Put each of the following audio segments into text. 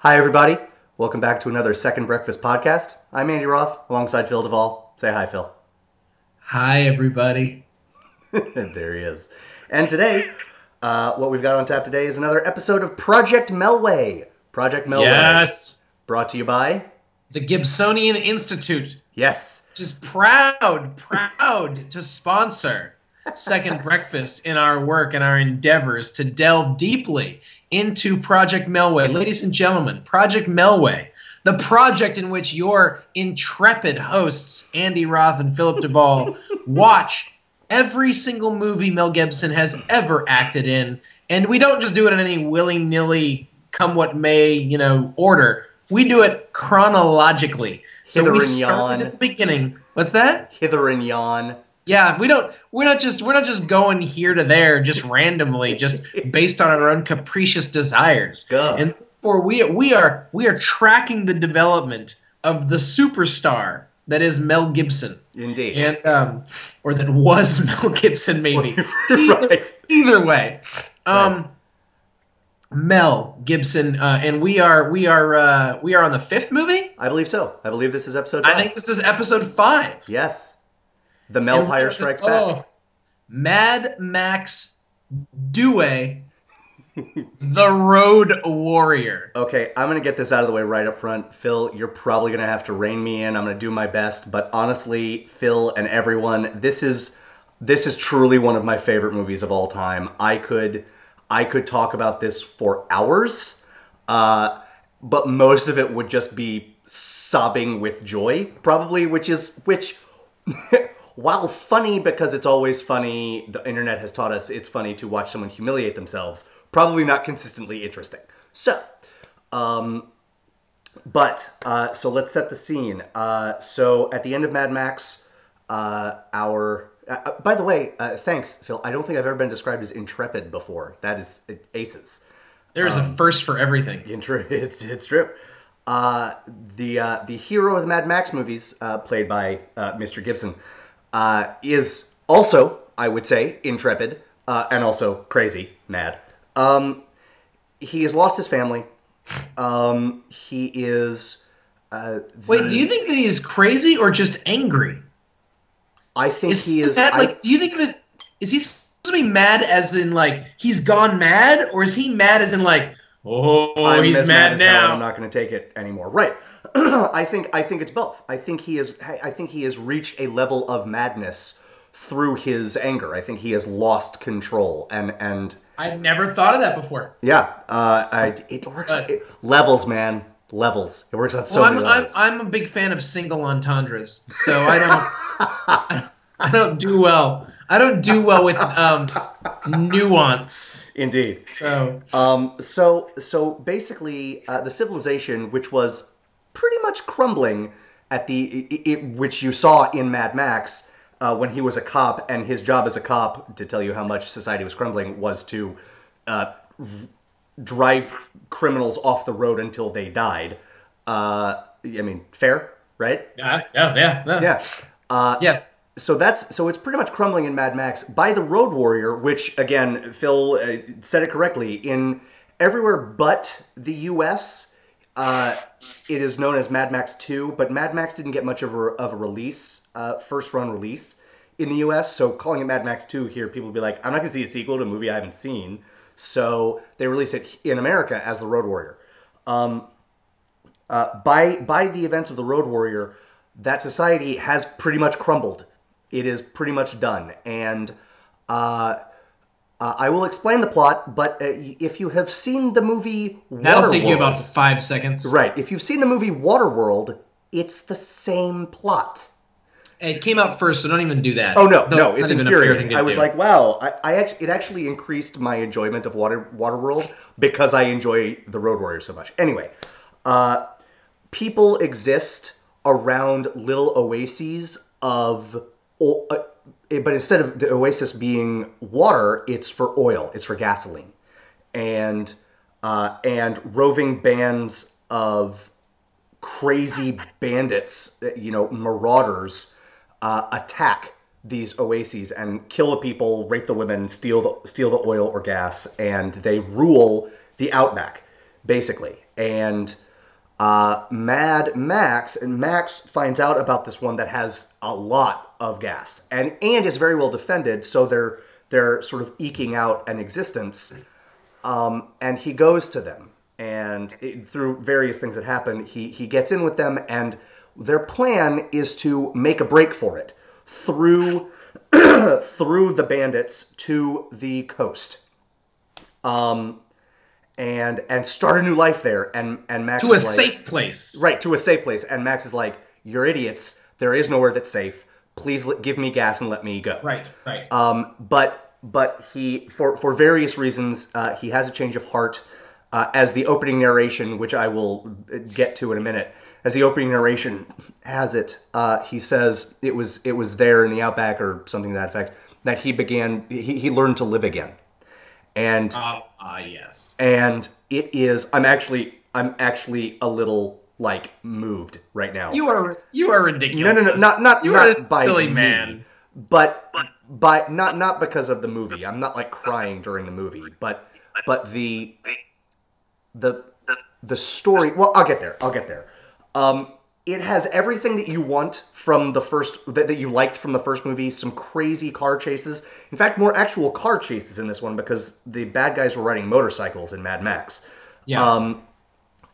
Hi, everybody. Welcome back to another Second Breakfast podcast. I'm Andy Roth, alongside Phil Duvall. Say hi, Phil. Hi, everybody. There he is. And today, what we've got on tap today is another episode of Project Melway. Project Melway, Yes, brought to you by... the Gibsonian Institute. Yes. Just proud to sponsor Second Breakfast in our work and our endeavors to delve deeply into Project Melway. Ladies and gentlemen, Project Melway, the project in which your intrepid hosts, Andy Roth and Philip Duvall, watch every single movie Mel Gibson has ever acted in. And we don't just do it in any willy-nilly, come what may, order. We do it chronologically. So Hither we and started yon. at the beginning. What's that? Hither and yon. Yeah, we're not just going here to there just randomly, just based on our own capricious desires. Duh. And for we are tracking the development of the superstar that is Mel Gibson. Indeed. And or that was Mel Gibson, maybe. Right. Either way. Right. Mel Gibson, and we are on the fifth movie? I believe so. I believe this is episode 5. I think this is episode 5. Yes. The Melpire Strikes Back. Mad Max Dewey, the Road Warrior. Okay, I'm going to get this out of the way right up front. Phil, you're probably going to have to rein me in. I'm going to do my best. But honestly, Phil and everyone, this is truly one of my favorite movies of all time. I could talk about this for hours, but most of it would just be sobbing with joy, probably, which while funny because it's always funny, the internet has taught us it's funny to watch someone humiliate themselves, probably not consistently interesting. So, so let's set the scene. So at the end of Mad Max, by the way, thanks, Phil. I don't think I've ever been described as intrepid before. That is aces. There's a first for everything. It's true. The hero of the Mad Max movies, played by Mr. Gibson, is also, I would say, intrepid and also crazy, mad. He has lost his family. He is. Wait, do you think that he's crazy or just angry? I think he is. Do you think that is he supposed to be mad as in like he's gone mad, or is he mad as in like he's mad now? I'm not going to take it anymore. Right. I think it's both. I think he has reached a level of madness through his anger. I think he has lost control, and I never thought of that before. Yeah, it works. Levels, man, levels. It works on so many levels. I'm a big fan of single entendres, so I don't do well. I don't do well with nuance. Indeed. So basically, the civilization, which was pretty much crumbling at which you saw in Mad Max when he was a cop, and his job as a cop, to tell you how much society was crumbling, was to drive criminals off the road until they died. I mean, fair, right? Yeah. Yes. So it's pretty much crumbling in Mad Max by the Road Warrior, which, again, Phil said it correctly, in everywhere but the U.S., it is known as Mad Max 2, but Mad Max didn't get much of a release, first-run release in the U.S., so calling it Mad Max 2 here, people would be like, I'm not going to see a sequel to a movie I haven't seen, so they released it in America as the Road Warrior. By the events of the Road Warrior, that society has pretty much crumbled. It is pretty much done, and I will explain the plot, but if you have seen the movie Waterworld... That'll take you about 5 seconds. Right. If you've seen the movie Waterworld, it's the same plot. It came out first, so don't even do that. Oh, no, it's not even a fair thing infuriating. to I was do. like, wow, it actually increased my enjoyment of Waterworld because I enjoy the Road Warrior so much. Anyway, people exist around little oases but instead of the oasis being water, it's for oil. It's for gasoline, and roving bands of crazy bandits, marauders, attack these oases and kill the people, rape the women, steal the oil or gas, and they rule the outback. basically. And Mad Max, and Max finds out about this one that has a lot of gas and is very well defended, so they're sort of eking out an existence. And he goes to them, and through various things that happen, he gets in with them, and their plan is to make a break for it through through the bandits to the coast. And start a new life there. And Max to a is like, safe place. Right, to a safe place. And Max is like, "You're idiots. There is nowhere that's safe. Please give me gas and let me go." Right. But he, for various reasons, he has a change of heart. As the opening narration, which I will get to in a minute, as the opening narration has it, he says it was there in the outback or something to that effect that he learned to live again. And yes. And it is. I'm actually a little like moved right now. You are ridiculous. No. Not you are a by silly me, man. But not because of the movie. I'm not like crying during the movie. But the story. Well, I'll get there. It has everything that you want from the first, that you liked from the first movie. Some crazy car chases. In fact, more actual car chases in this one because the bad guys were riding motorcycles in Mad Max. Yeah.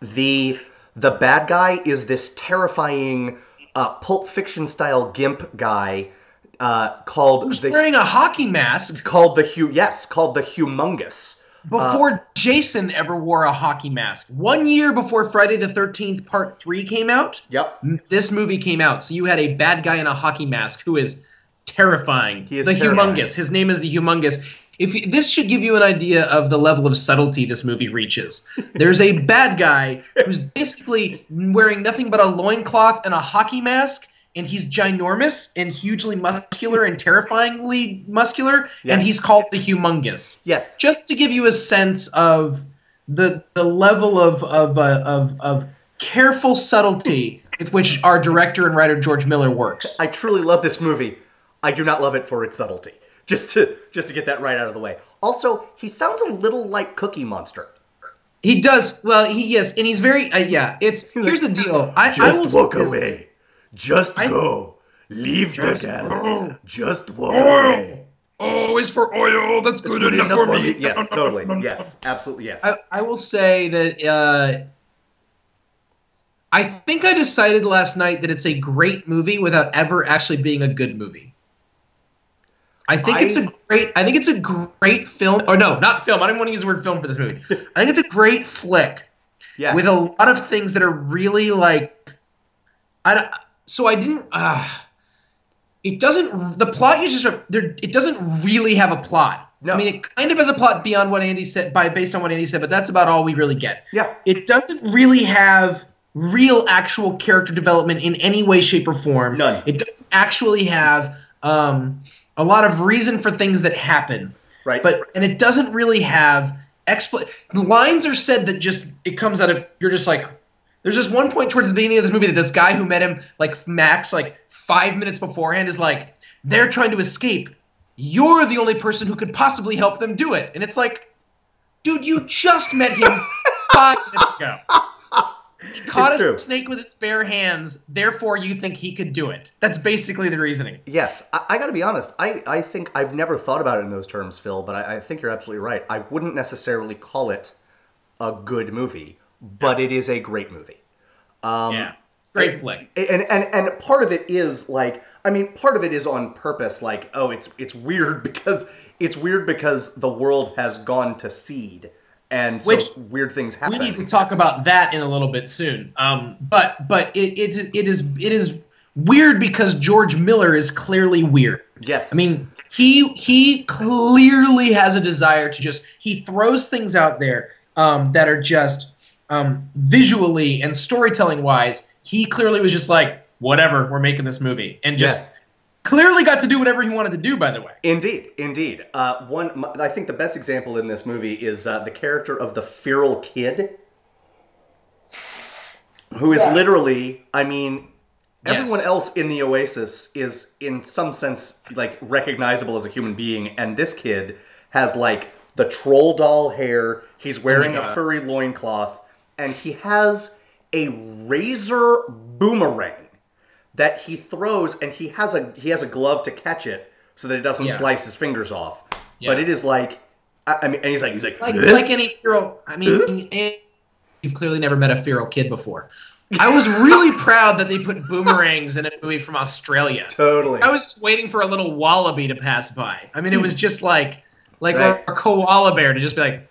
The bad guy is this terrifying Pulp Fiction style gimp guy called who's wearing a hockey mask. Called the Humongous. Before Jason ever wore a hockey mask. 1 year before Friday the 13th Part 3 came out, Yep. This movie came out. So you had a bad guy in a hockey mask who is terrifying. He is the terrifying. Humongous. His name is the Humongous. This should give you an idea of the level of subtlety this movie reaches. There's a bad guy who's basically wearing nothing but a loincloth and a hockey mask, and he's ginormous and hugely muscular and terrifyingly muscular, and he's called the Humongous. Yes. Just to give you a sense of the level of careful subtlety with which our director and writer George Miller works. I truly love this movie. I do not love it for its subtlety. Just to get that right out of the way. Also, he sounds a little like Cookie Monster. He does. Well, yes, and he's very here's the deal. I will walk away. Just go. Leave the gas. Go. Just walk away. Oh, it's for oil. That's good enough for me. Yes, totally. Yes, absolutely yes. I will say that I think I decided last night that it's a great movie without ever actually being a good movie. I think it's a great film. Or no, not film. I don't want to use the word film for this movie. I think it's a great flick. Yeah. With a lot of things that are really like it doesn't. The plot is just it doesn't really have a plot. No. I mean, it kind of has a plot beyond what Andy said, based on what Andy said, but that's about all we really get. Yeah. It doesn't really have real, actual character development in any way, shape, or form. None. It doesn't actually have a lot of reason for things that happen. Right. And it doesn't really have the lines are said that just it comes out of you're just like. There's this one point towards the beginning of this movie that this guy who met him, like Max, like 5 minutes beforehand is like, they're trying to escape. You're the only person who could possibly help them do it. And it's like, dude, you just met him 5 minutes ago. He caught a snake with its bare hands, therefore you think he could do it. That's basically the reasoning. Yes. I got to be honest. I think I've never thought about it in those terms, Phil, but I think you're absolutely right. I wouldn't necessarily call it a good movie. But it is a great movie. It's a great flick. And part of it is like, I mean, part of it is on purpose. Like, oh, it's weird because the world has gone to seed, and so weird things happen. We need to talk about that in a little bit soon. But it is weird because George Miller is clearly weird. Yes. I mean, he clearly has a desire to he throws things out there that are just. Visually and storytelling wise, he clearly was just like, whatever, we're making this movie. And just clearly got to do whatever he wanted to do, by the way. Indeed. I think the best example in this movie is the character of the feral kid, who is literally, I mean, everyone else in the Oasis is in some sense like recognizable as a human being, and this kid has like the troll doll hair, he's wearing a furry loincloth, and he has a razor boomerang that he throws, and he has a glove to catch it so that it doesn't slice his fingers off. Yeah. But it is like, I mean, and he's like like any feral. I mean, you've clearly never met a feral kid before. I was really proud that they put boomerangs in a movie from Australia. Totally. I was just waiting for a little wallaby to pass by. I mean, it was just like a koala bear to just be like.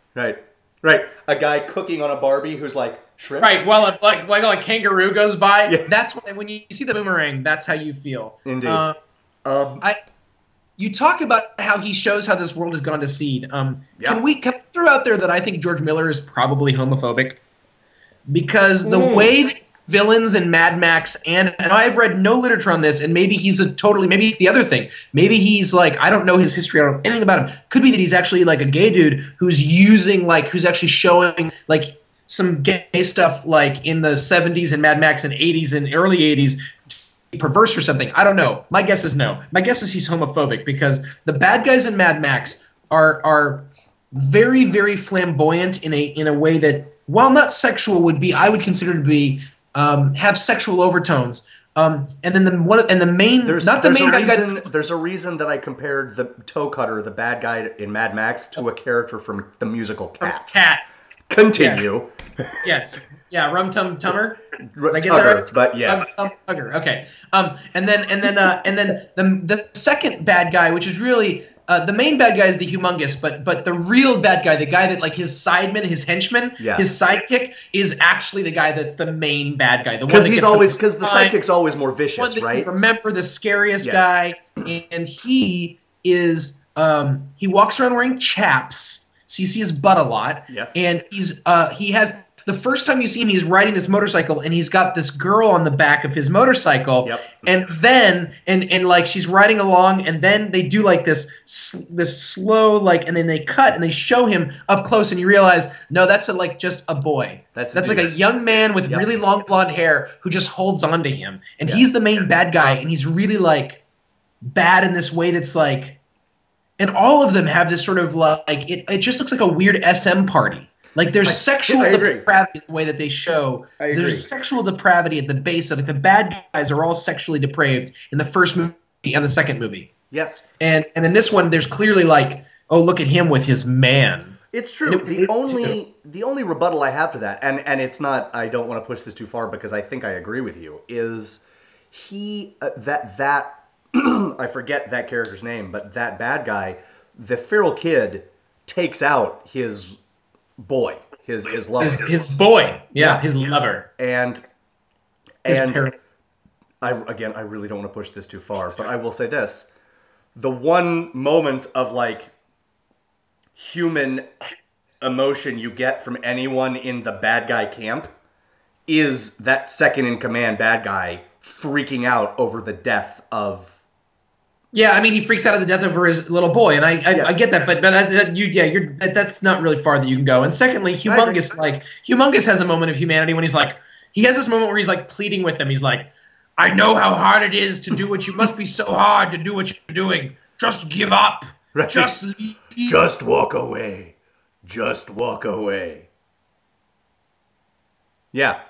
Right. A guy cooking on a Barbie who's like shrimp. Right. Well, like a kangaroo goes by. Yeah. That's when you see the boomerang. That's how you feel. Indeed. You talk about how he shows how this world has gone to seed. Can we throw out there that I think George Miller is probably homophobic? Because the way that villains in Mad Max, and I've read no literature on this, and maybe maybe it's the other thing. Maybe he's like, I don't know his history, I don't know anything about him. Could be that he's actually like a gay dude who's who's actually showing like some gay stuff like in the 70s and Mad Max and 80s and early 80s, perverse or something. I don't know. My guess is no. My guess is he's homophobic because the bad guys in Mad Max are very, very flamboyant in a way that, while not sexual, I would consider to be have sexual overtones. And then the main there's a reason that I compared the toe cutter, the bad guy in Mad Max, to a character from the musical Cats. Cats. Continue. Yes. Yeah, Rum Tum Tummer. Did I get that right? But yes. Tugger. Okay. And then the second bad guy, which is really the main bad guy is the Humongous, but the real bad guy, the guy that like his sideman, his henchman, his sidekick is actually the guy that's the main bad guy. The one that because the sidekick's always more vicious, right? Remember the scariest guy, and he is he walks around wearing chaps, so you see his butt a lot. Yes. And he has. The first time you see him, he's riding this motorcycle, and he's got this girl on the back of his motorcycle. Yep. And then, and like she's riding along, and then they do like this slow, like, and then they cut and they show him up close, and you realize, no, that's just a boy. That's like a young man with really long blonde hair who just holds on to him, and he's the main bad guy, and he's really like bad in this way that's like, and all of them have this sort of like it just looks like a weird SM party. Like there's sexual depravity in the way that they show. There's sexual depravity at the base of it. The bad guys are all sexually depraved in the first movie and the second movie. Yes. And in this one, there's clearly like, oh, look at him with his man. It's true. The only rebuttal I have to that, and it's not, I don't want to push this too far because I think I agree with you, is he that I forget that character's name, but that bad guy, the feral kid, takes out his boy, his lover, his boy, his lover, and I really don't want to push this too far, but I will say this: the one moment of like human emotion you get from anyone in the bad guy camp is that second in command bad guy freaking out over the death of. Yeah, I mean, he freaks out at the death over his little boy, and I get that, but that's not really far that you can go. And secondly, Humongous has a moment of humanity when he has this moment where he's like pleading with them. He's like, I know how hard it is to do what you must be so hard to do what you're doing. Just give up. Right. Just leave. Just walk away. Just walk away. Yeah.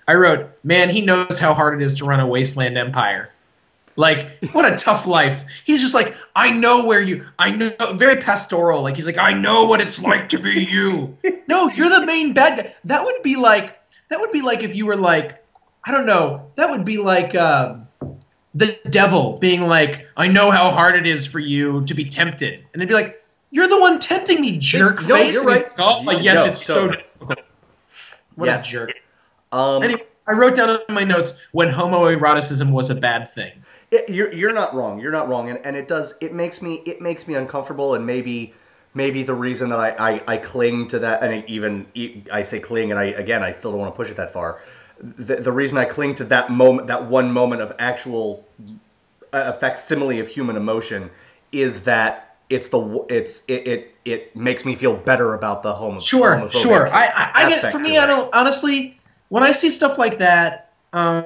I wrote, man, he knows how hard it is to run a wasteland empire. Like, what a tough life. He's just like, I know, very pastoral. Like, he's like, I know what it's like to be you. No, you're the main bad guy. That would be like if you were like, I don't know, that would be like the devil being like, I know how hard it is for you to be tempted. And it'd be like, you're the one tempting me, jerk face. You're right. Like, oh, yes, it's so difficult. What a jerk. Anyway, I wrote down in my notes when homoeroticism was a bad thing. You're not wrong. You're not wrong, and it makes me uncomfortable, and maybe the reason that I cling to that, and I say cling, and I still don't want to push it that far. The reason I cling to that moment, that one moment of actual facsimile of human emotion, is that it makes me feel better about the homophobic. Sure. I get, for me, I don't honestly. When I see stuff like that, I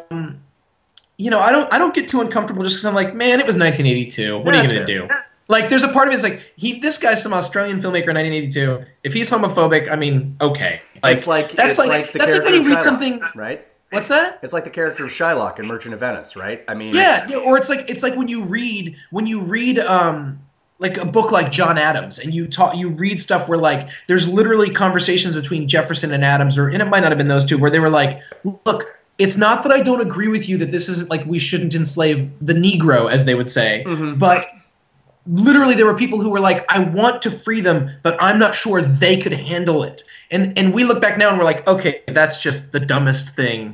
don't get too uncomfortable just because I'm like, man, it was 1982. What are you going to do? Like, there's a part of it. It's like this guy's some Australian filmmaker in 1982. If he's homophobic, I mean, okay. Like, It's like that's like the that's like character when you of read Shylock, something. right? What's that? It's like the character of Shylock in Merchant of Venice, right? I mean, Yeah, yeah, or it's like when you read like a book like John Adams, and you read stuff where like there's literally conversations between Jefferson and Adams, and it might not have been those two, where they were like, look, it's not that I don't agree with you that this is like we shouldn't enslave the Negro, as they would say, but literally there were people who were like, I want to free them, but I'm not sure they could handle it. And we look back now and we're like, okay, that's just the dumbest thing.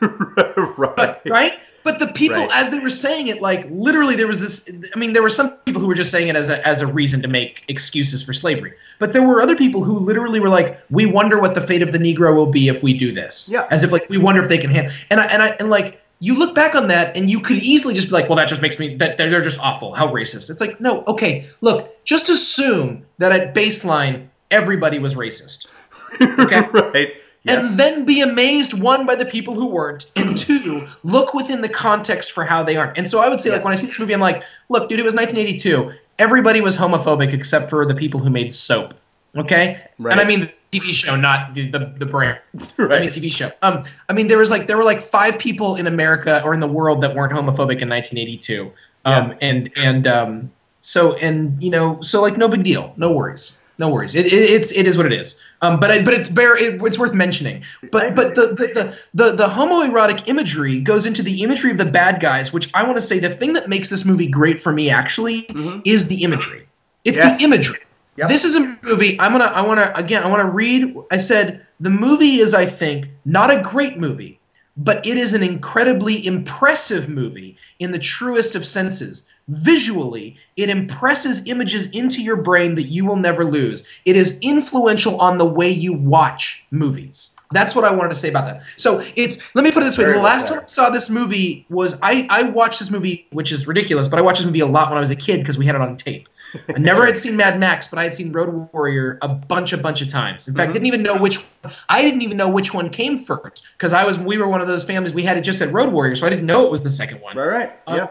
right. Right? But the people, Right. as they were saying it, like literally there was this, I mean, there were some people who were just saying it as a reason to make excuses for slavery. But there were other people who literally were like, we wonder what the fate of the Negro will be if we do this. Yeah. As if like, we wonder if they can handle, and like, you look back on that and you could easily just be like, well, that just makes me, that they're just awful. How racist. It's like, no, okay, look, just assume that at baseline, everybody was racist. Okay? Right. Yes. And then be amazed, one, by the people who weren't, and two, look within the context for how they aren't. And so I would say, like, when I see this movie, I'm like, look, dude, it was 1982. Everybody was homophobic except for the people who made soap. Okay? Right. And I mean the TV show, not the brand. Right. I mean TV show. I mean there were like 5 people in America or in the world that weren't homophobic in 1982. So you know, so like no big deal. No worries. No worries. It is what it is. But it's worth mentioning. But the homoerotic imagery goes into the imagery of the bad guys, which I want to say the thing that makes this movie great for me actually is the imagery. It's the imagery. Yep. This is a movie. I want to read. I said the movie is, I think, not a great movie, but it is an incredibly impressive movie in the truest of senses. Visually, it impresses images into your brain that you will never lose. It is influential on the way you watch movies. That's what I wanted to say about that. So let me put it this way. The last time I saw this movie was, I watched this movie, which is ridiculous, but I watched this movie a lot when I was a kid because we had it on tape. I never had seen Mad Max, but I had seen Road Warrior a bunch of times. In fact, I didn't even know which one came first because we were one of those families. We had it just at Road Warrior, so I didn't know it was the second one. Right. Yeah.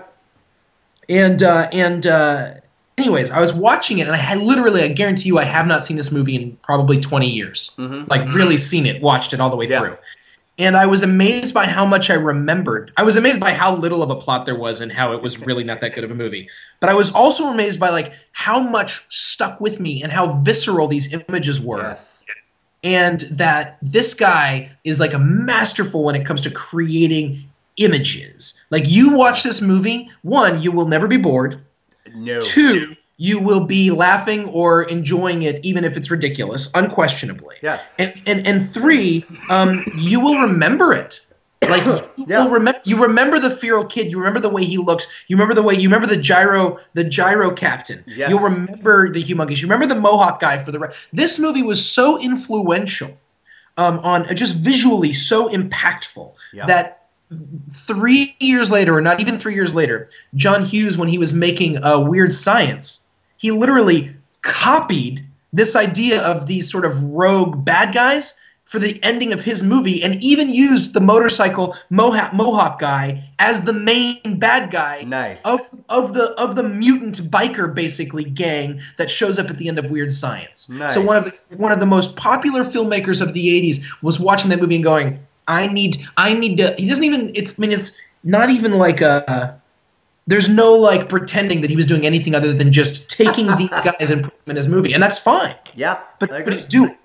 Anyways, I was watching it, and I guarantee you, I have not seen this movie in probably 20 years. Like really seen it, watched it all the way through. And I was amazed by how much I remembered. I was amazed by how little of a plot there was and how it was really not that good of a movie. But I was also amazed by like how much stuck with me and how visceral these images were. Yes. And that this guy is like a masterful when it comes to creating images. Like you watch this movie, 1, you will never be bored. No. 2, you will be laughing or enjoying it, even if it's ridiculous, unquestionably. Yeah. And 3, you will remember it. Like you remember the feral kid. You remember the way he looks. You remember the gyro captain. Yes. You'll remember the humongous. You remember the Mohawk guy for the. This movie was so influential, on just visually so impactful that. 3 years later, or not even 3 years later, John Hughes, when he was making Weird Science, he literally copied this idea of these sort of rogue bad guys for the ending of his movie, and even used the motorcycle Mohawk guy as the main bad guy of the mutant biker basically gang that shows up at the end of Weird Science. Nice. So one of the most popular filmmakers of the 80s was watching that movie and going, I need to. He doesn't even. It's not even like a. There's no like pretending that he was doing anything other than just taking these guys and putting them in his movie, and that's fine. Yeah, but he's doing.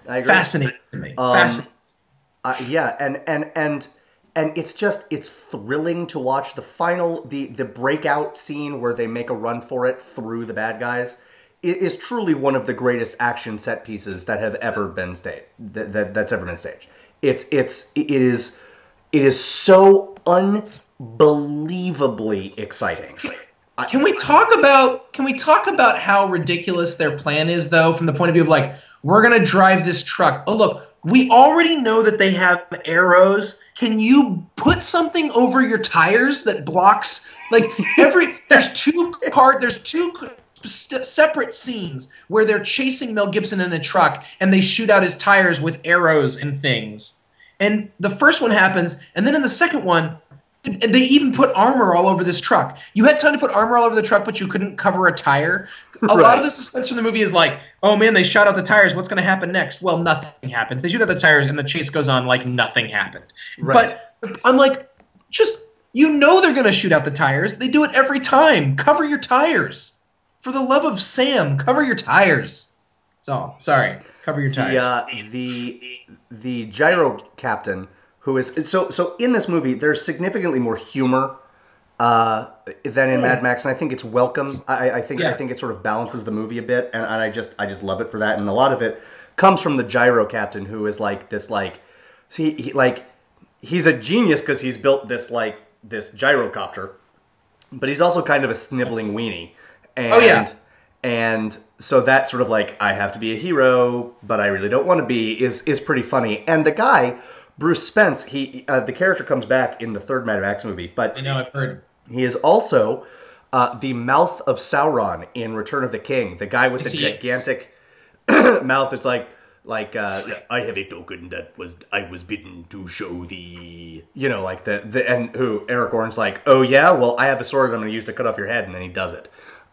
I agree. Fascinating to me. Fascinating. Yeah, and it's thrilling to watch the breakout scene where they make a run for it through the bad guys. It is truly one of the greatest action set pieces that have ever been staged. That's ever been staged. It is so unbelievably exciting. Can we talk about how ridiculous their plan is, though, from the point of view of like, we're gonna drive this truck. Oh look, we already know that they have arrows. Can you put something over your tires that blocks like there's two separate scenes where they're chasing Mel Gibson in a truck and they shoot out his tires with arrows and things. And the first one happens, and then in the second one, And they even put armor all over this truck. You had time to put armor all over the truck, but you couldn't cover a tire. A lot of the suspense from the movie is like, oh man, they shot out the tires. What's going to happen next? Well, nothing happens. They shoot out the tires, and the chase goes on like nothing happened. Right. But I'm like, they're going to shoot out the tires. They do it every time. Cover your tires. For the love of Sam, cover your tires. That's all. Sorry. Cover your tires. The gyro captain, who is so in this movie, there's significantly more humor than in Mad Max, and I think it's welcome. I think it sort of balances the movie a bit, and I just love it for that. And a lot of it comes from the gyro captain, who is like this he's a genius because he's built this gyrocopter, but he's also kind of a sniveling weenie. And, and so that sort of like, I have to be a hero, but I really don't want to be, is pretty funny. And the guy, Bruce Spence, the character comes back in the third Mad Max movie, but I know, I've heard. He is also the mouth of Sauron in Return of the King. The guy with the gigantic mouth is like I have a token that I was bidden to show thee. Like and who Aragorn's like, oh yeah, well I have a sword I'm going to use to cut off your head, and then he does it.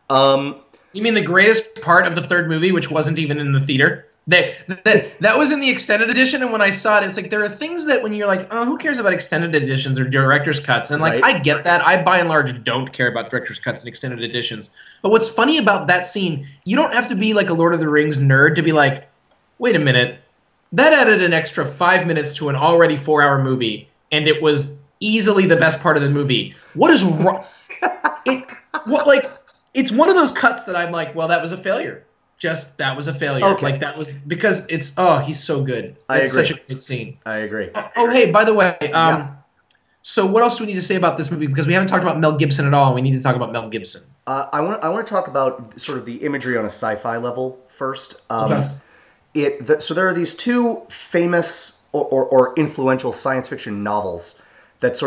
You mean the greatest part of the third movie, which wasn't even in the theater? That was in the extended edition, and when I saw it, it's like there are things that when you're like, oh, who cares about extended editions or director's cuts? And like, right. I get that. I, by and large, don't care about director's cuts and extended editions. But what's funny about that scene, you don't have to be like a Lord of the Rings nerd to be like, wait a minute, that added an extra 5 minutes to an already 4-hour movie, and it was easily the best part of the movie. What is wrong? It's one of those cuts that I'm like, well, that was a failure. That was a failure. Okay. Like, that was because he's so good. It's such a good scene. I agree. Hey, by the way, so what else do we need to say about this movie? Because we haven't talked about Mel Gibson at all. We need to talk about Mel Gibson. I want to talk about sort of the imagery on a sci-fi level first. Okay. So there are these two famous or influential science fiction novels that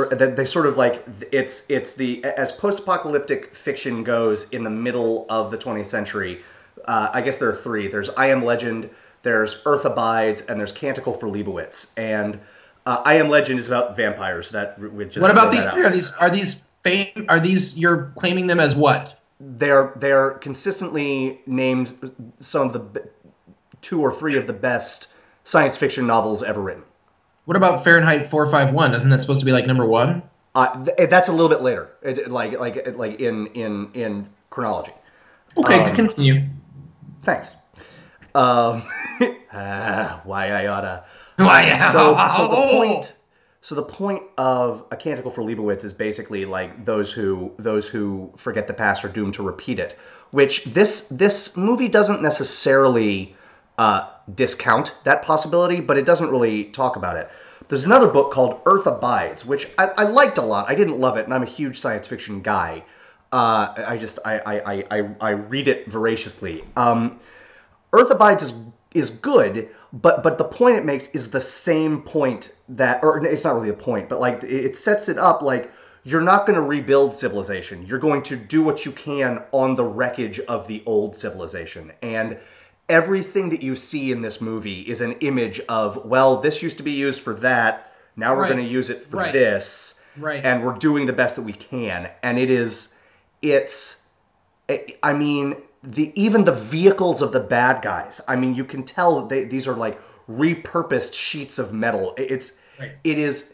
it's the as post-apocalyptic fiction goes in the middle of the 20th century. I guess there are three. There's I Am Legend, there's Earth Abides, and there's Canticle for Leibowitz. And I Am Legend is about vampires. What about these three? Are these you're claiming them as what? They're consistently named some of the 2 or 3 of the best science fiction novels ever written. What about Fahrenheit 451? Isn't that supposed to be like number 1? That's a little bit later, like in chronology. Okay, continue. Thanks. Why I oughta. So the point of A Canticle for Leibowitz is basically like those who forget the past are doomed to repeat it. Which this movie doesn't necessarily discount that possibility, but it doesn't really talk about it. There's another book called Earth Abides, which I liked a lot. I didn't love it, and I'm a huge science fiction guy. I read it voraciously. Earth Abides is good, but the point it makes is the same point or it's not really a point, but like it sets it up like you're not going to rebuild civilization. You're going to do what you can on the wreckage of the old civilization. And everything that you see in this movie is an image of, well, this used to be used for that. Now we're going to use it for this. Right. And we're doing the best that we can. And even the vehicles of the bad guys, I mean, you can tell these are like repurposed sheets of metal. It is.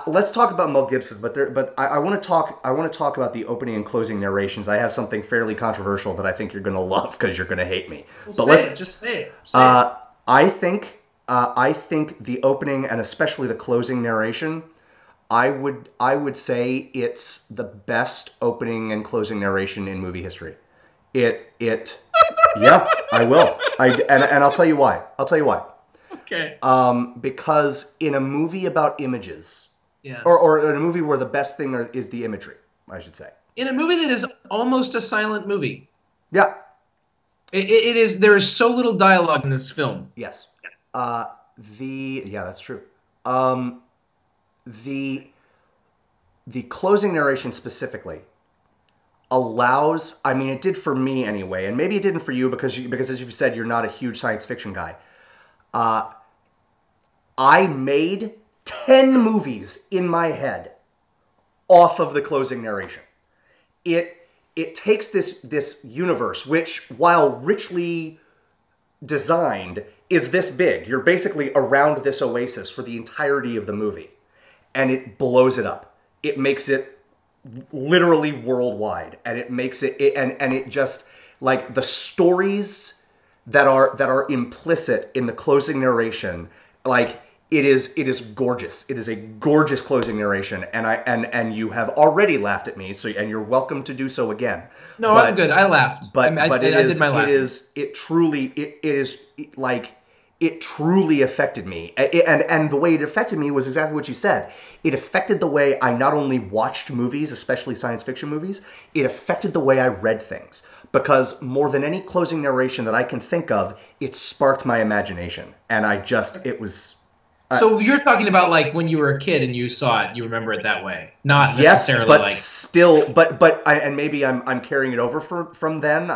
Let's talk about Mel Gibson, but I want to talk about the opening and closing narrations. I have something fairly controversial that I think you're going to love because you're going to hate me. Well, just say it. I think the opening and especially the closing narration, I would say it's the best opening and closing narration in movie history. Yeah, I will. And I'll tell you why. Okay. Because in a movie about images. Yeah. Or in a movie where the best thing is the imagery, I should say. In a movie that is almost a silent movie. Yeah. It is. There is so little dialogue in this film. Yes. That's true. The closing narration specifically allows. I mean, it did for me anyway, and maybe it didn't for you because as you said, you're not a huge science fiction guy. I made 10 movies in my head, off of the closing narration. It takes this universe, which, while richly designed, is this big. You're basically around this oasis for the entirety of the movie, and it blows it up. It makes it literally worldwide, and it makes it and it just, like, the stories that are implicit in the closing narration, like, it is gorgeous. It is a gorgeous closing narration, and you have already laughed at me, and you're welcome to do so again. No, I'm good. I laughed. I did my laughing. It truly affected me, and the way it affected me was exactly what you said. It affected the way I not only watched movies, especially science fiction movies, it affected the way I read things. Because more than any closing narration that I can think of, it sparked my imagination, and it was. So you're talking about, like, when you were a kid and you saw it, you remember it that way, not necessarily, yes, but like. Still, and maybe I'm carrying it over from then.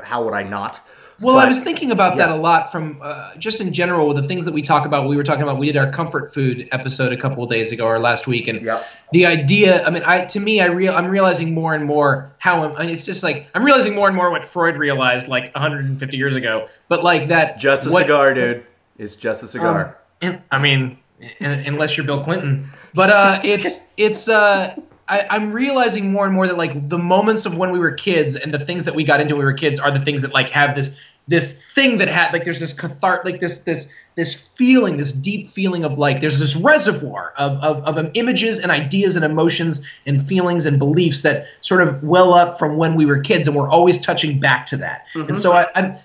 How would I not? Well, I was thinking about that a lot from just in general with the things that we talk about. We did our comfort food episode a couple of days ago or last week, and the idea. I mean, I'm realizing more and more it's just like I'm realizing more and more what Freud realized like 150 years ago. But like that, just a cigar, dude. It's just a cigar. Unless you're Bill Clinton, but I'm realizing more and more that, like, the moments of when we were kids and the things that we got into when we were kids are the things that, like, have this thing that had, like, there's this like this feeling, this deep feeling of, like, there's this reservoir of images and ideas and emotions and feelings and beliefs that sort of well up from when we were kids, and we're always touching back to that. Mm-hmm. And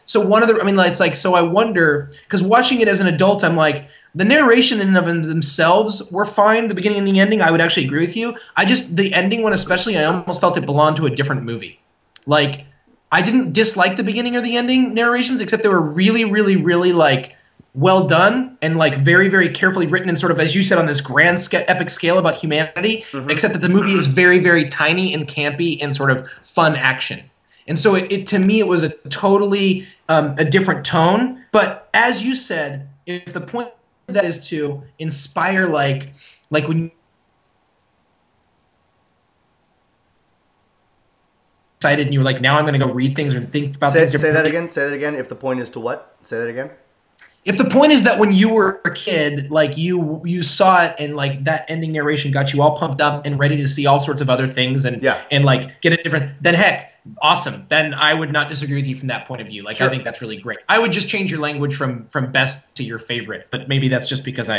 so I wonder, because watching it as an adult, I'm like, the narration in and of themselves were fine. The beginning and the ending, I would actually agree with you. The ending one especially, I almost felt it belonged to a different movie. Like, I didn't dislike the beginning or the ending narrations, except they were really, really, really, like, well done and, like, very, very carefully written and sort of, as you said, on this grand epic scale about humanity, except that the movie is very, very tiny and campy and sort of fun action. And so to me, it was a totally a different tone. But as you said, if the point of that is to inspire, like when you excited and you were like, now I'm going to go read things or think about things. Say that again. Say that again. If the point is to what? Say that again. If the point is that when you were a kid, like, you saw it and, like, that ending narration got you all pumped up and ready to see all sorts of other things and like get it different, then heck, awesome. Then I would not disagree with you from that point of view. Like, sure. I think that's really great. I would just change your language from best to your favorite, but maybe that's just because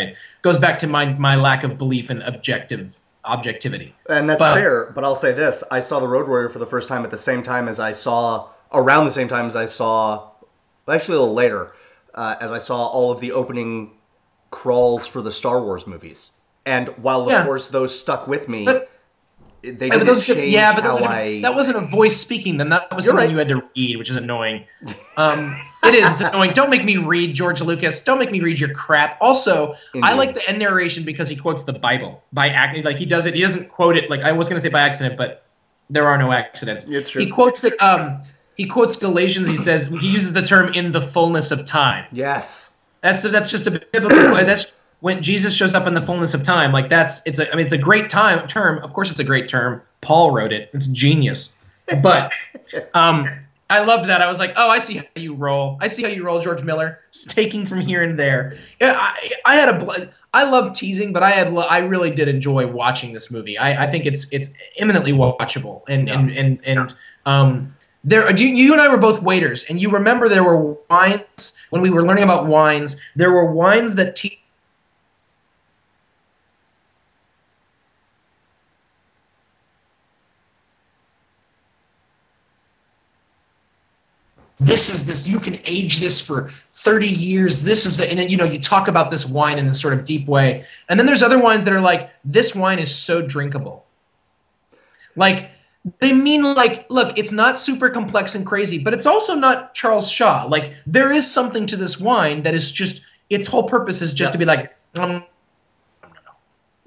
goes back to my lack of belief in objectivity. And that's fair, but I'll say this. I saw The Road Warrior for the first time around the same time as I saw, actually a little later, as I saw all of the opening crawls for the Star Wars movies. And while, of course, those stuck with me, they didn't change how I... That wasn't a voice speaking, then that was something you had to read, which is annoying. It's annoying. Don't make me read, George Lucas. Don't make me read your crap. Also, I like the end narration because he quotes the Bible by acting. Like, he does it. He doesn't quote it, like, I was going to say by accident, but there are no accidents. It's true. He quotes it... He quotes Galatians. He says he uses the term "in the fullness of time." Yes, that's just a biblical. That's when Jesus shows up in the fullness of time. Like, it's a great term. Of course, it's a great term. Paul wrote it. It's genius. But I loved that. I was like, oh, I see how you roll. I see how you roll, George Miller. It's taking from here and there. I love teasing, but I really did enjoy watching this movie. I think it's eminently watchable you and I were both waiters, and you remember there were wines, when we were learning about wines, there were wines that you can age this for 30 years, and then, you talk about this wine in this sort of deep way. And then there's other wines that are like, this wine is so drinkable. Like, they mean, like, look, it's not super complex and crazy, but it's also not Charles Shaw. Like, there is something to this wine that is just, its whole purpose is just to be like,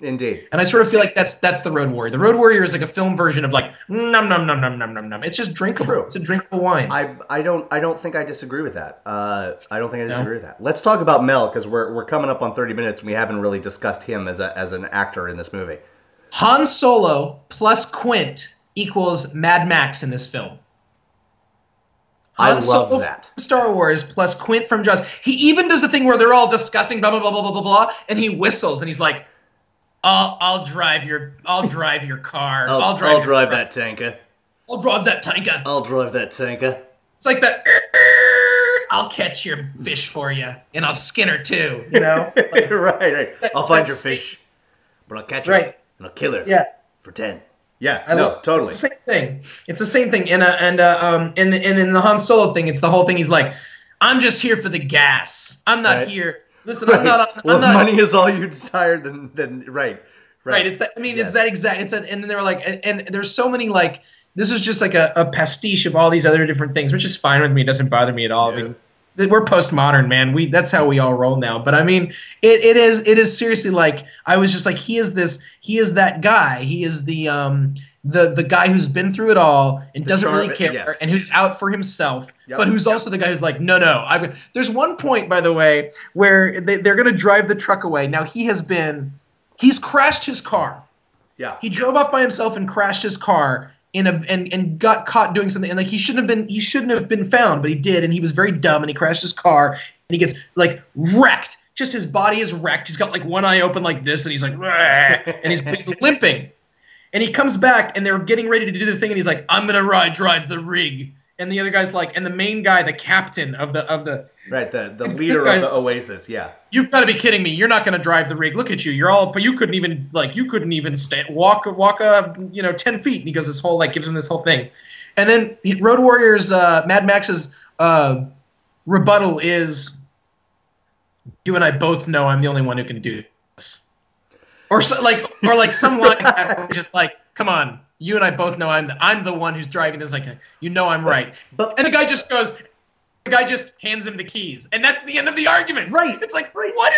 Indeed. And I sort of feel like that's the Road Warrior. The Road Warrior is like a film version of, like, nom nom nom nom nom nom nom. It's just drinkable. True. It's a drinkable wine. I don't think I disagree with that. With that. Let's talk about Mel, because we're coming up on 30 minutes and we haven't really discussed him as an actor in this movie. Han Solo plus Quint equals Mad Max in this film. I Han Solo love that. from Star Wars plus Quint from Jaws. He even does the thing where they're all discussing blah blah blah blah blah blah blah, and he whistles and he's like, I'll drive your car. I'll drive that tanker. I'll drive that tanker. I'll drive that tanker. It's like that. I'll catch your fish for you, and I'll skin her too. You know, like, right. I'll find your fish, but I'll catch her and I'll kill her. Yeah. For 10. Yeah. Totally. It's the same thing. It's the same thing. And in the Han Solo thing, it's the whole thing. He's like, I'm just here for the gas. I'm not here. Listen, I'm not. Well, if money is all you desire, then right. It's that. I mean, it's that exact. It's that. And then they were like, and there's so many like. This was just like a pastiche of all these other different things, which is fine with me. It doesn't bother me at all. Yeah. I mean, we're postmodern, man. That's how we all roll now. But I mean, it is seriously like I was just like he is that guy. He is the guy who's been through it all and doesn't really care and who's out for himself, but who's also the guy who's like, no. There's one point, by the way, where they're going to drive the truck away. Now he's crashed his car. Yeah. He drove off by himself and crashed his car. And got caught doing something, and like he shouldn't have been found, but he did, and he was very dumb, and he crashed his car, and he gets like wrecked. Just his body is wrecked. He's got like one eye open like this, and he's like, and he's limping, and he comes back, and they're getting ready to do the thing, and he's like, I'm gonna drive the rig, and the other guy's like, and the main guy, the captain of the right, the leader of the Oasis, yeah. You've got to be kidding me! You're not going to drive the rig. Look at you! You couldn't even walk 10 feet. And he goes this whole gives him this whole thing, and then Road Warrior's Mad Max's rebuttal is, you and I both know I'm the only one who can do this, or some line like that, just like, come on, you and I both know I'm the one who's driving this. Like, I'm right, and the guy just goes. The guy just hands him the keys, and that's the end of the argument. Right. It's like, what?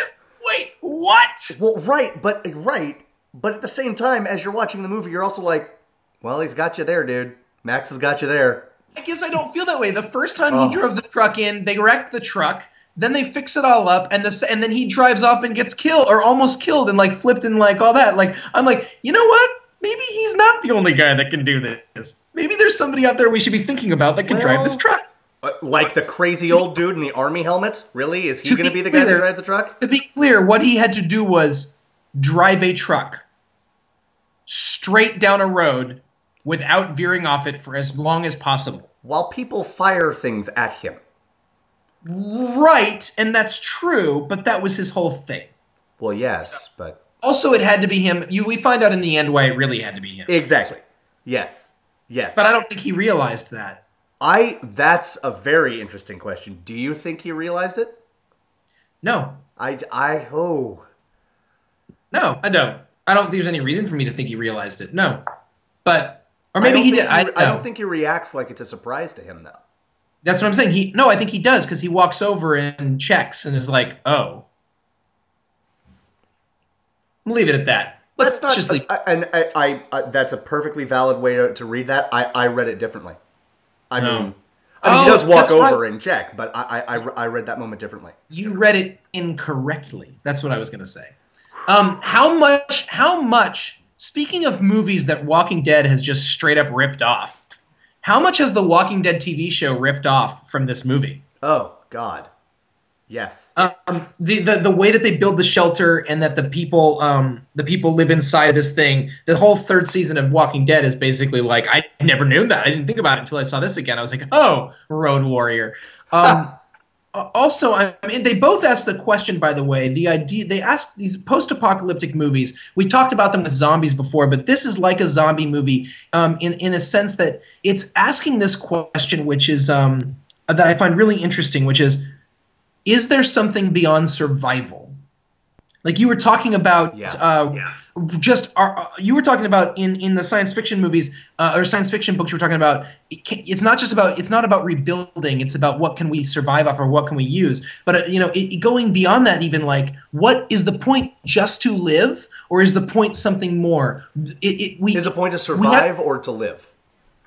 Well, right, but at the same time, as you're watching the movie, you're also like, well, he's got you there, dude. Max has got you there. I guess I don't feel that way. The first time he drove the truck in, they wrecked the truck, then they fix it all up, and then he drives off and gets killed, or almost killed, and like flipped and like all that. Like, I'm like, you know what? Maybe he's not the only guy that can do this. Maybe there's somebody out there we should be thinking about that can drive this truck. Like the crazy old dude in the army helmet? Really? Is he going to be the guy that drives the truck? To be clear, what he had to do was drive a truck straight down a road without veering off it for as long as possible. While people fire things at him. Right, and that's true, but that was his whole thing. Well, yes, but... Also, it had to be him. We find out in the end why it really had to be him. Exactly. Yes. But I don't think he realized that. That's a very interesting question. Do you think he realized it? No. No, I don't. I don't think there's any reason for me to think he realized it. No. Or maybe he did. I don't think he reacts like it's a surprise to him, though. That's what I'm saying. I think he does, because he walks over and checks and is like, oh. We'll leave it at that. Let's just leave. And that's a perfectly valid way to read that. I read it differently. I mean, he does walk over and check, but I read that moment differently. You read it incorrectly. That's what I was going to say. How much, speaking of movies that Walking Dead has just straight up ripped off, how much has the Walking Dead TV show ripped off from this movie? Oh, God. Yes. The way that they build the shelter and that the people live inside of this thing. The whole third season of Walking Dead is basically like, I never knew that. I didn't think about it until I saw this again. I was like, oh, Road Warrior. Also, I mean, they both asked the question, by the way. The idea they asked these post-apocalyptic movies. We talked about them with zombies before, but this is like a zombie movie in a sense that it's asking this question, which is that I find really interesting, which is there something beyond survival? Like you were talking about, you were talking about in the science fiction movies or science fiction books. You were talking about it's not about rebuilding. It's about what can we survive off or what can we use. But going beyond that, even like what is the point? Just to live, or is the point something more? Is the point to survive or to live?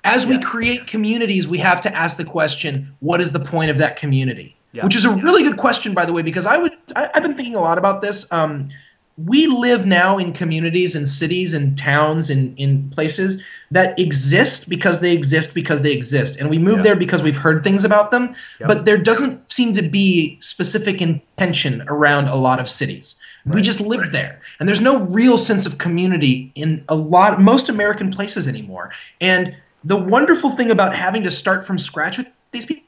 As we create communities, we have to ask the question: what is the point of that community? Yeah. Which is a really good question, by the way, because I've been thinking a lot about this. we live now in communities and cities and towns and in places that exist because they exist because they exist. And we move there because we've heard things about them, but there doesn't seem to be specific intention around a lot of cities. We just live there. And there's no real sense of community in most American places anymore. And the wonderful thing about having to start from scratch with these people,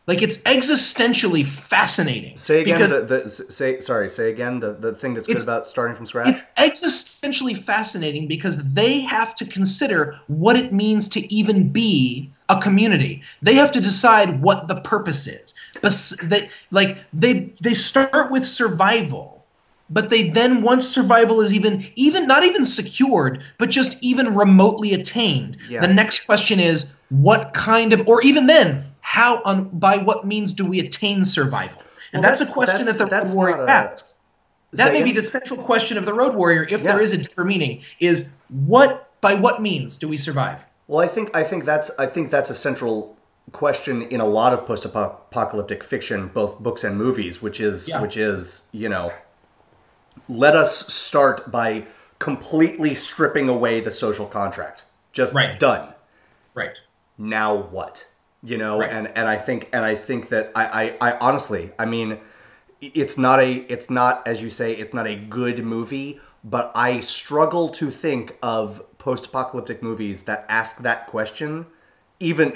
like, it's existentially fascinating. Say again. Say again. The thing that's good about starting from scratch. It's existentially fascinating because they have to consider what it means to even be a community. They have to decide what the purpose is. But they start with survival, but they then, once survival is even not even secured, but just even remotely attained, the next question is what kind of, or even then, by what means do we attain survival? And that's a question that the Road Warrior asks. That may be the central question of the Road Warrior, if there is a deeper meaning, is by what means do we survive? Well, I think that's a central question in a lot of post-apocalyptic fiction, both books and movies, which is let us start by completely stripping away the social contract. Just done. Right. Now what? And I think that I honestly, I mean, it's not as you say, it's not a good movie, but I struggle to think of post-apocalyptic movies that ask that question, even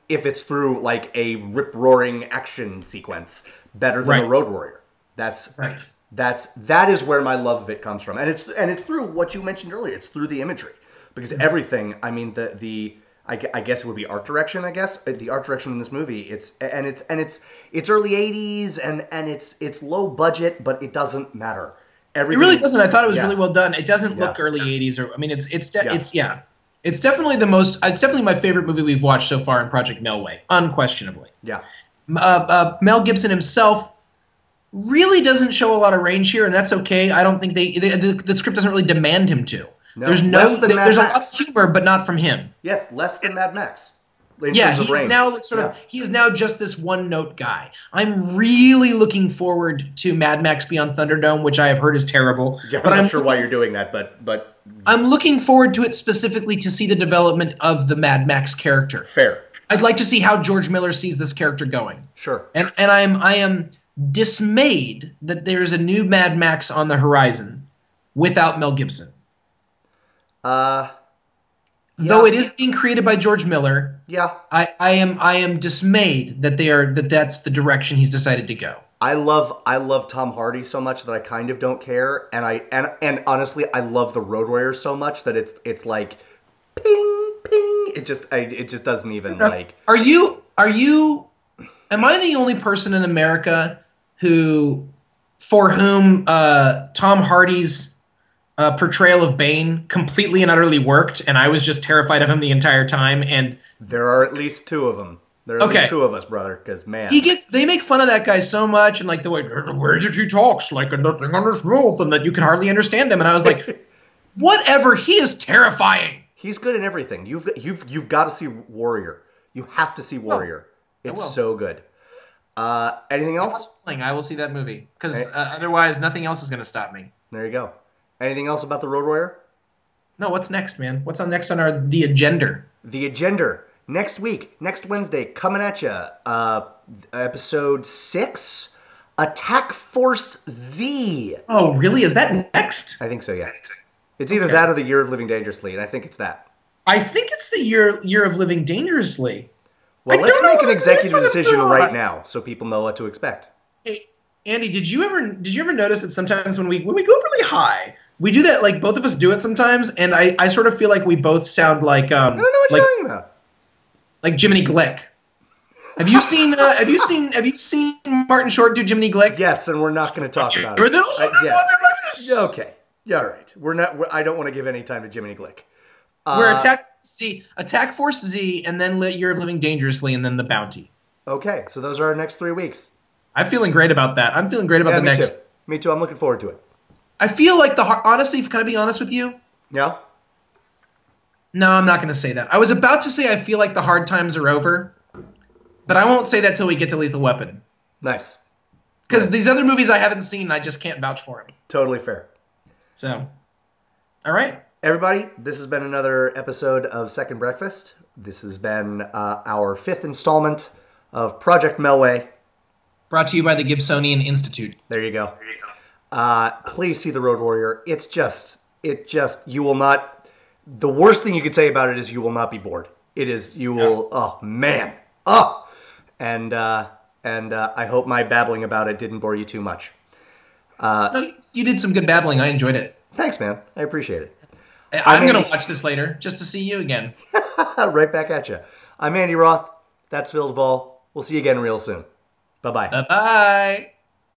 if it's through like a rip-roaring action sequence, better than The Road Warrior. That is where my love of it comes from, and it's through what you mentioned earlier. It's through the imagery, because everything. I mean, I guess it would be art direction. I guess the art direction in this movie. It's early '80s and it's low budget, but it doesn't matter. Everything, it really doesn't. I thought it was really well done. It doesn't look early '80s, or I mean, it's definitely the most. It's definitely my favorite movie we've watched so far in Project Melway, unquestionably. Yeah. Mel Gibson himself really doesn't show a lot of range here, and that's okay. I don't think the script doesn't really demand him to. No, there's a lot of humor, but not from him. Yes, less than Mad Max. He's now he is now just this one-note guy. I'm really looking forward to Mad Max Beyond Thunderdome, which I have heard is terrible. Yeah, I'm not sure why you're doing that, but I'm looking forward to it specifically to see the development of the Mad Max character. Fair. I'd like to see how George Miller sees this character going. Sure. And I am dismayed that there is a new Mad Max on the horizon without Mel Gibson. Though it is being created by George Miller, I am dismayed that that's the direction he's decided to go. I love Tom Hardy so much that I kind of don't care, and honestly, I love the Road Warrior so much that it's like ping ping. It just doesn't even like. Am I the only person in America for whom Tom Hardy's portrayal of Bane completely and utterly worked, and I was just terrified of him the entire time? And there are at least two of them. There are at least two of us, brother, because, man. They make fun of that guy so much, and like the way that he talks like a nothing on this world, and that you can hardly understand him. And I was like, whatever, he is terrifying. He's good in everything. You've got to see Warrior. You have to see Warrior. It's so good. Anything else? I will see that movie, because otherwise nothing else is going to stop me. There you go. Anything else about the Road Warrior? No, what's next, man? What's on next on the agenda? The agenda. Next week, next Wednesday, coming at you, episode 6, Attack Force Z. Oh, really? Is that next? I think so, yeah. It's either that or the Year of Living Dangerously, and I think it's that. I think it's the Year of Living Dangerously. Well, let's make an executive decision right now so people know what to expect. Hey, Andy, did you ever notice that sometimes when we go really high, we do that, like both of us do it sometimes, and I sort of feel like we both sound like I don't know what you're talking about. Like Jiminy Glick. Have you seen Martin Short do Jiminy Glick? Yes, and we're not going to talk about it. Okay, yeah, all right. I don't want to give any time to Jiminy Glick. We're Attack Force Z, and then Year of Living Dangerously, and then The Bounty. Okay, so those are our next 3 weeks. I'm feeling great about that. I'm feeling great about the next. Me too. I'm looking forward to it. I feel like honestly, can I be honest with you? Yeah. No, I'm not going to say that. I was about to say I feel like the hard times are over, But I won't say that till we get to Lethal Weapon. Nice. Because these other movies I haven't seen, I just can't vouch for them. Totally fair. So, all right. Everybody, this has been another episode of Second Breakfast. This has been our 5th installment of Project Melway. Brought to you by the Gibsonian Institute. There you go. Please see The Road Warrior. You will not, the worst thing you could say about it is you will not be bored. It is, you will, oh man. Oh! And I hope my babbling about it didn't bore you too much. No, you did some good babbling. I enjoyed it. Thanks, man. I appreciate it. I'm going to watch this later just to see you again. Right back at you. I'm Andy Roth. That's Phil Duvall. We'll see you again real soon. Bye-bye. Bye-bye.